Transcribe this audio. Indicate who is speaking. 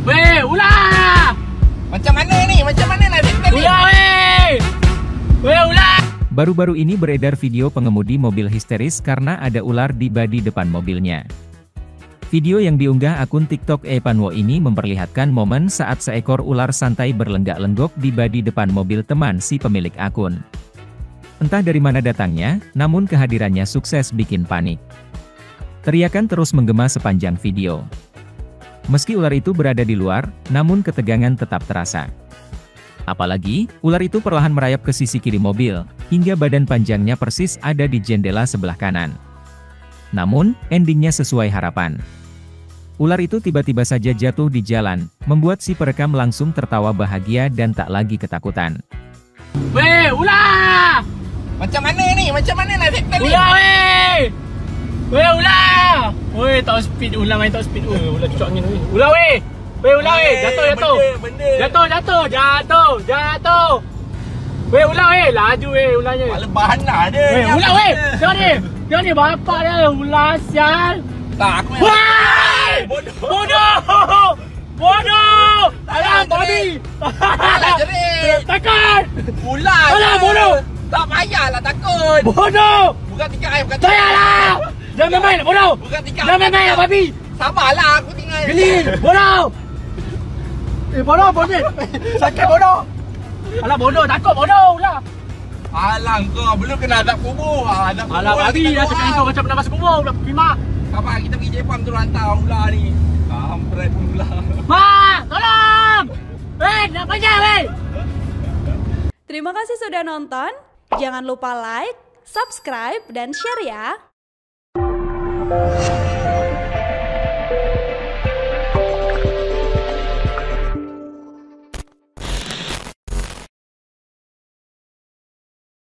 Speaker 1: Weh, ular!
Speaker 2: Macam mana ni? Macam mana nak dekat ni?
Speaker 1: Ular weh! Weh, ular!
Speaker 3: Baru-baru ini beredar video pengemudi mobil histeris karena ada ular di bodi depan mobilnya. Video yang diunggah akun TikTok Epanwo ini memperlihatkan momen saat seekor ular santai berlenggak-lenggok di bodi depan mobil teman si pemilik akun. Entah dari mana datangnya, namun kehadirannya sukses bikin panik. Teriakan terus menggema sepanjang video. Meski ular itu berada di luar, namun ketegangan tetap terasa. Apalagi, ular itu perlahan merayap ke sisi kiri mobil, hingga badan panjangnya persis ada di jendela sebelah kanan. Namun, endingnya sesuai harapan. Ular itu tiba-tiba saja jatuh di jalan, membuat si perekam langsung tertawa bahagia dan tak lagi ketakutan.
Speaker 1: Weh, ular!
Speaker 2: Macam mana ni? Macam mana nak dekat ni?
Speaker 1: Ular weh! Weh, ular! Weh, tak speed ular main tak speed. Weh, ular cucuk angin weh. Ular weh! Weh, ular weh! Jatuh. Jatuh. Weh, ular weh! Laju weh ularnya.
Speaker 2: Kepala bahana dia.
Speaker 1: Weh, ular weh! Tengok ni bapak dia ular sial.
Speaker 2: Tak, aku yang...
Speaker 1: Wah! Bodoh! Alah, babi!
Speaker 2: Alah, jerit!
Speaker 1: Takut!
Speaker 2: Ular!
Speaker 1: Alah, bodoh!
Speaker 2: Tak payahlah takut!
Speaker 1: Bodoh!
Speaker 2: Bukan tingkat air, bukan tingkat
Speaker 1: Tak payahlah! Jangan main, bodoh!
Speaker 2: Bukan tingkat
Speaker 1: Jangan main, babi!
Speaker 2: Sabarlah, aku tinggal.
Speaker 1: Geli! Bodoh! Bodoh! Sakit bodoh! Alah, bodoh! Takut bodoh ular!
Speaker 2: Alah, kau belum kena adab kubur. Adab kubur.
Speaker 1: Alah, babi dah cakap kau macam nak masuk kubur, nak khidmat.
Speaker 2: Apa kita pergi Jepang tu hantar ular ni. Kampret ular.
Speaker 1: Ma! Tolong! Weh, nak panjang weh!
Speaker 4: Terima kasih sudah nonton. Jangan lupa like, subscribe, dan share ya.